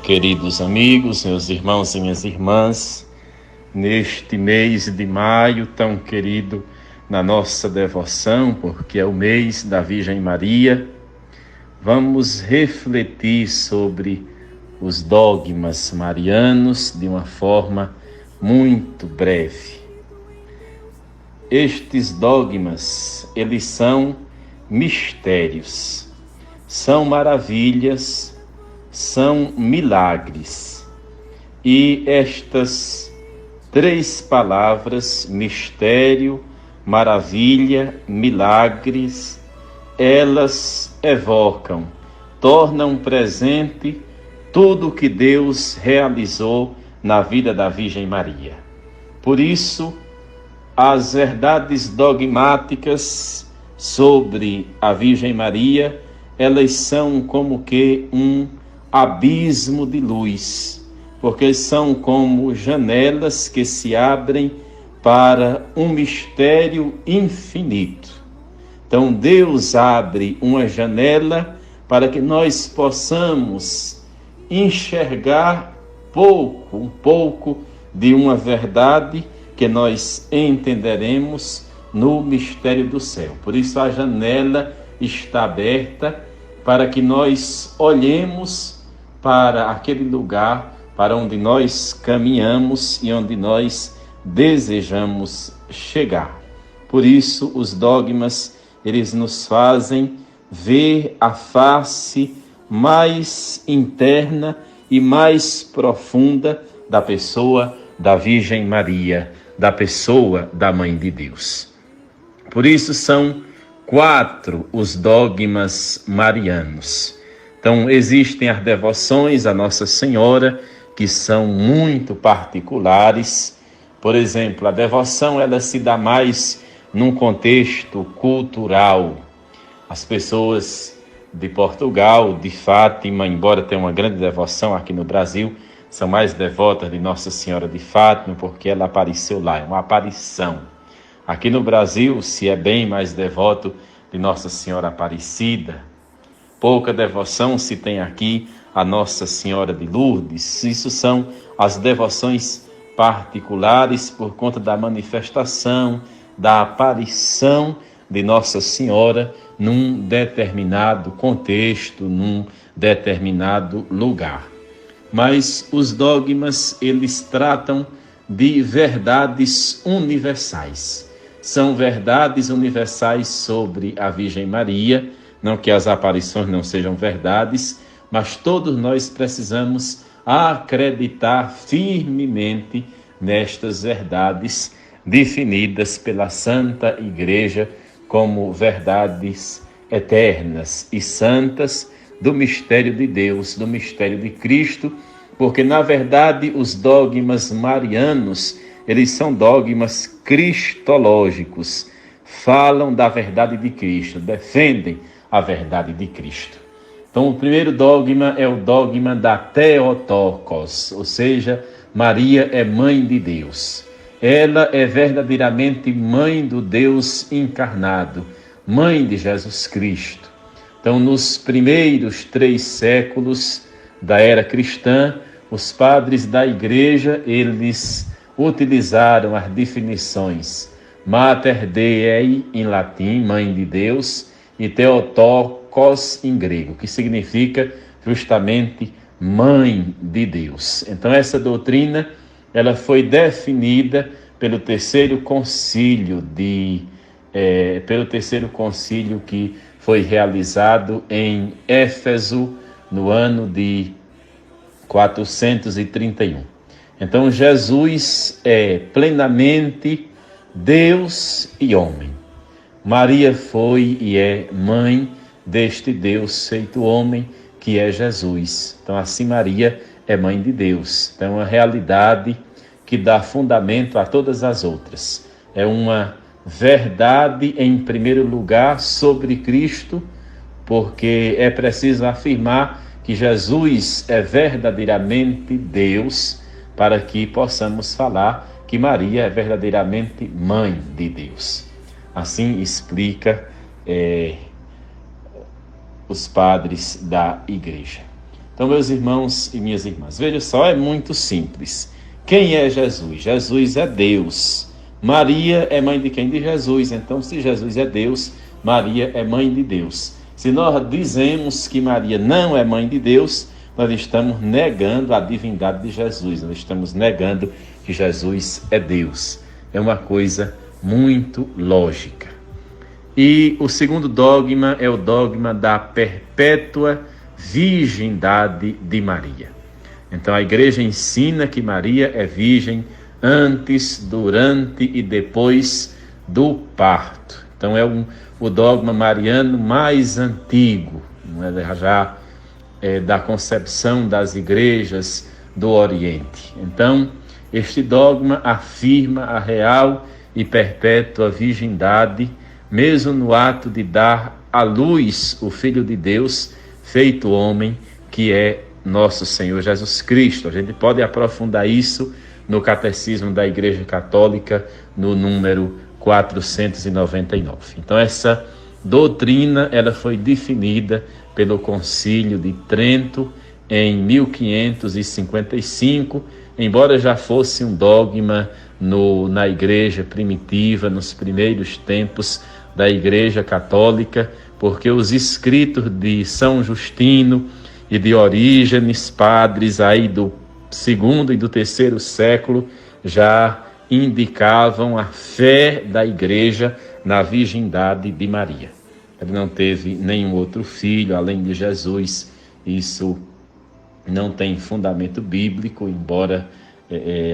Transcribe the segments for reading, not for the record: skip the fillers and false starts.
Queridos amigos, meus irmãos e minhas irmãs, neste mês de maio, tão querido na nossa devoção, porque é o mês da Virgem Maria, vamos refletir sobre os dogmas marianos de uma forma muito breve. Estes dogmas, eles são mistérios, são maravilhas, são milagres. E estas três palavras, mistério, maravilha, milagres, elas evocam, tornam presente tudo o que Deus realizou na vida da Virgem Maria. Por isso, as verdades dogmáticas sobre a Virgem Maria, elas são como que um abismo de luz, porque são como janelas que se abrem para um mistério infinito. Então Deus abre uma janela para que nós possamos enxergar um pouco de uma verdade que nós entenderemos no mistério do céu. Por isso a janela está aberta para que nós olhemos para aquele lugar para onde nós caminhamos e onde nós desejamos chegar. Por isso os dogmas, eles nos fazem ver a face mais interna e mais profunda da pessoa da Virgem Maria, da pessoa da Mãe de Deus. Por isso são 4 os dogmas marianos. Então existem as devoções a Nossa Senhora, que são muito particulares. Por exemplo, a devoção ela se dá mais num contexto cultural. As pessoas de Portugal, de Fátima, embora tenham uma grande devoção aqui no Brasil, são mais devotas de Nossa Senhora de Fátima, porque ela apareceu lá, é uma aparição. Aqui no Brasil se é bem mais devoto de Nossa Senhora Aparecida. Pouca devoção se tem aqui a Nossa Senhora de Lourdes. Isso são as devoções particulares por conta da manifestação, da aparição de Nossa Senhora num determinado contexto, num determinado lugar. Mas os dogmas, eles tratam de verdades universais. São verdades universais sobre a Virgem Maria, não que as aparições não sejam verdades, mas todos nós precisamos acreditar firmemente nestas verdades definidas pela Santa Igreja como verdades eternas e santas do mistério de Deus, do mistério de Cristo, porque na verdade os dogmas marianos, eles são dogmas cristológicos, falam da verdade de Cristo, defendem a verdade de Cristo. Então o primeiro dogma é o dogma da Theotokos, ou seja, Maria é mãe de Deus. Ela é verdadeiramente mãe do Deus encarnado, mãe de Jesus Cristo. Então nos primeiros 3 séculos da era cristã, os padres da igreja, eles utilizaram as definições Mater Dei em latim, mãe de Deus, e Theotokos em grego, que significa justamente mãe de Deus. Então essa doutrina, ela foi definida pelo terceiro concílio que foi realizado em Éfeso no ano de 431. Então Jesus é plenamente Deus e homem. Maria foi e é mãe deste Deus feito homem, que é Jesus. Então assim Maria é mãe de Deus. Então é uma realidade que dá fundamento a todas as outras. É uma verdade em primeiro lugar sobre Cristo, porque é preciso afirmar que Jesus é verdadeiramente Deus, para que possamos falar que Maria é verdadeiramente mãe de Deus. Assim explica os padres da igreja. Então, meus irmãos e minhas irmãs, veja só, é muito simples. Quem é Jesus? Jesus é Deus. Maria é mãe de quem? De Jesus. Então, se Jesus é Deus, Maria é mãe de Deus. Se nós dizemos que Maria não é mãe de Deus, nós estamos negando a divindade de Jesus. Nós estamos negando que Jesus é Deus. É uma coisa muito lógica. E o segundo dogma é o dogma da perpétua virgindade de Maria. Então a igreja ensina que Maria é virgem antes, durante e depois do parto. Então é o dogma mariano mais antigo, não é? Já da concepção das igrejas do Oriente. Então este dogma afirma a real e perpétua virgindade, mesmo no ato de dar à luz o Filho de Deus, feito homem, que é nosso Senhor Jesus Cristo. A gente pode aprofundar isso no Catecismo da Igreja Católica, no número 499. Então, essa doutrina ela foi definida pelo Concílio de Trento em 1555, embora já fosse um dogma na Igreja primitiva, nos primeiros tempos da Igreja Católica, porque os escritos de São Justino e de Orígenes, padres aí do segundo e do terceiro século, já indicavam a fé da igreja na virgindade de Maria. Ele não teve nenhum outro filho além de Jesus. Isso não tem fundamento bíblico, embora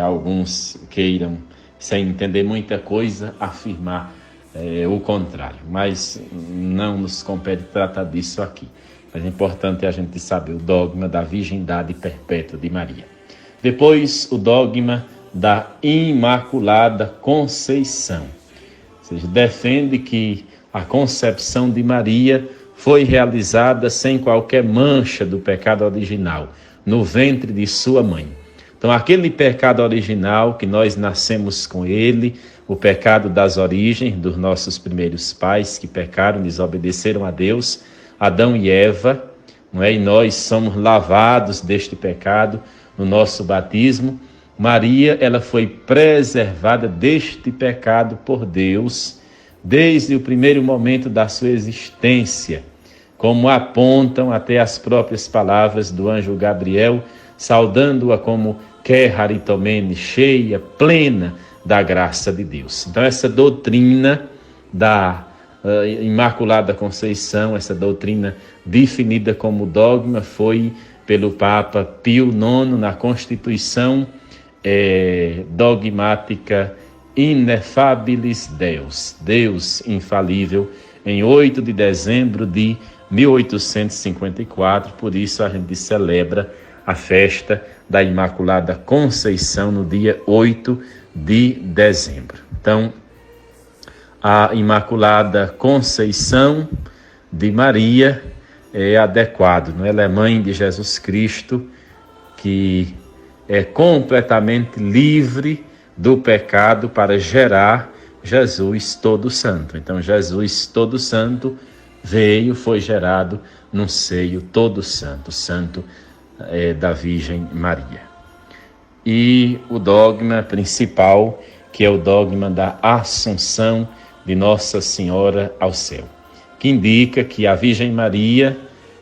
alguns queiram, sem entender muita coisa, afirmar o contrário. Mas não nos compete tratar disso aqui. Mas é importante a gente saber o dogma da virgindade perpétua de Maria. Depois, o dogma da Imaculada Conceição. Ou seja, defende que a concepção de Maria foi realizada sem qualquer mancha do pecado original, no ventre de sua mãe. Então, aquele pecado original que nós nascemos com ele, o pecado das origens dos nossos primeiros pais que pecaram, desobedeceram a Deus, Adão e Eva, não é? E nós somos lavados deste pecado no nosso batismo. Maria, ela foi preservada deste pecado por Deus desde o primeiro momento da sua existência, como apontam até as próprias palavras do anjo Gabriel, saudando-a como Queraritomene, cheia, plena da graça de Deus. Então essa doutrina da Imaculada Conceição, essa doutrina definida como dogma, foi pelo Papa Pio IX na Constituição dogmática Ineffabilis Deus, Deus infalível, em 8 de dezembro de 1854. Por isso a gente celebra a festa da Imaculada Conceição no dia 8 de dezembro. Então, a Imaculada Conceição de Maria é adequado, não é? Ela é mãe de Jesus Cristo, que é completamente livre do pecado para gerar Jesus todo santo. Então, Jesus todo santo foi gerado num seio todo santo, santo da Virgem Maria. E o dogma principal, que é o dogma da Assunção de Nossa Senhora ao céu, que indica que a Virgem Maria,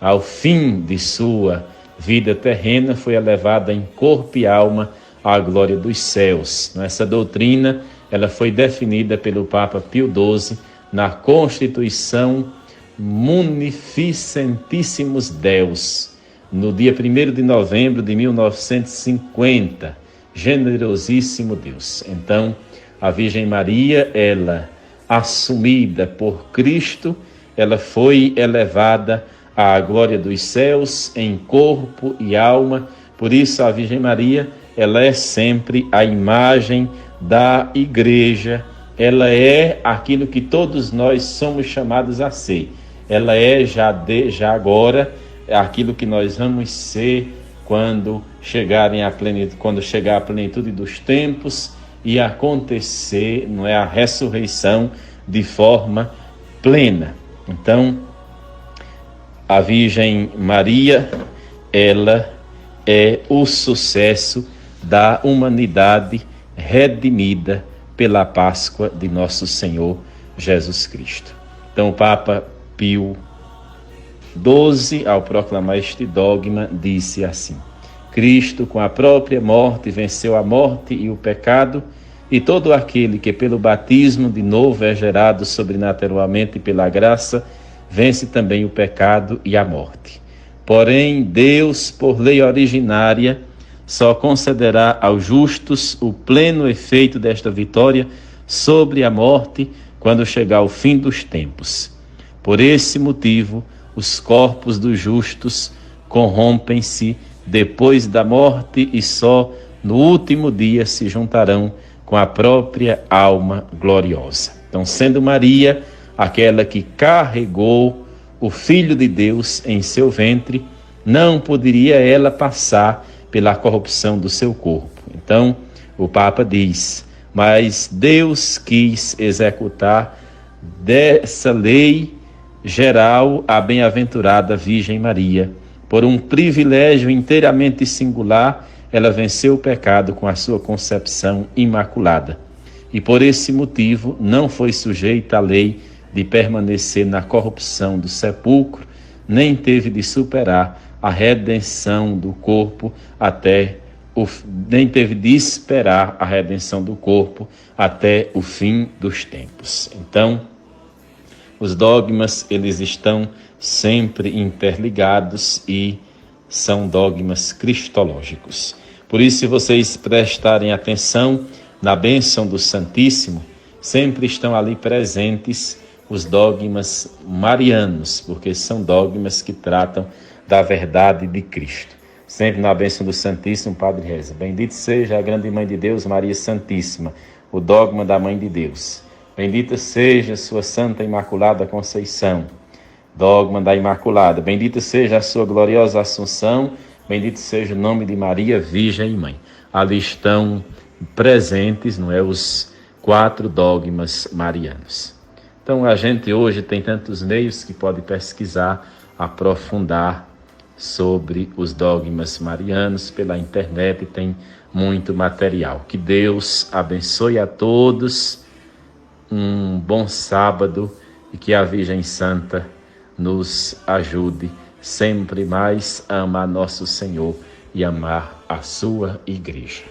ao fim de sua vida terrena, foi elevada em corpo e alma à glória dos céus. Essa doutrina ela foi definida pelo Papa Pio XII na Constituição Munificentíssimos Deus, no dia 1º de novembro de 1950. Generosíssimo Deus. Então, a Virgem Maria, ela assumida por Cristo, ela foi elevada à glória dos céus em corpo e alma. Por isso a Virgem Maria, ela é sempre a imagem da igreja, ela é aquilo que todos nós somos chamados a ser. Ela é já agora aquilo que nós vamos ser quando chegar a plenitude dos tempos e acontecer, não é, a ressurreição de forma plena. Então, a Virgem Maria, ela é o sucesso da humanidade redimida pela Páscoa de nosso Senhor Jesus Cristo. Então o Papa Pio XII, ao proclamar este dogma, disse assim: Cristo, com a própria morte, venceu a morte e o pecado, e todo aquele que pelo batismo de novo é gerado sobrenaturalmente pela graça, vence também o pecado e a morte. Porém, Deus, por lei originária, só concederá aos justos o pleno efeito desta vitória sobre a morte quando chegar o fim dos tempos. Por esse motivo, os corpos dos justos corrompem-se depois da morte e só no último dia se juntarão com a própria alma gloriosa. Então, sendo Maria aquela que carregou o Filho de Deus em seu ventre, não poderia ela passar pela corrupção do seu corpo. Então, o Papa diz: mas Deus quis executar dessa lei geral a bem-aventurada Virgem Maria. Por um privilégio inteiramente singular, ela venceu o pecado com a sua concepção imaculada. E por esse motivo não foi sujeita à lei de permanecer na corrupção do sepulcro, nem teve de superar a redenção do corpo nem teve de esperar a redenção do corpo até o fim dos tempos. Então, os dogmas, eles estão sempre interligados e são dogmas cristológicos. Por isso, se vocês prestarem atenção na bênção do Santíssimo, sempre estão ali presentes os dogmas marianos, porque são dogmas que tratam da verdade de Cristo. Sempre na bênção do Santíssimo, o Padre reza: bendito seja a grande Mãe de Deus, Maria Santíssima, o dogma da Mãe de Deus. Bendita seja a sua Santa Imaculada Conceição, dogma da Imaculada. Bendita seja a sua gloriosa Assunção, bendito seja o nome de Maria, Virgem e Mãe. Ali estão presentes, os 4 dogmas marianos. Então a gente hoje tem tantos meios que pode pesquisar, aprofundar sobre os dogmas marianos pela internet, tem muito material. Que Deus abençoe a todos, um bom sábado e que a Virgem Santa nos ajude sempre mais a amar nosso Senhor e amar a sua Igreja.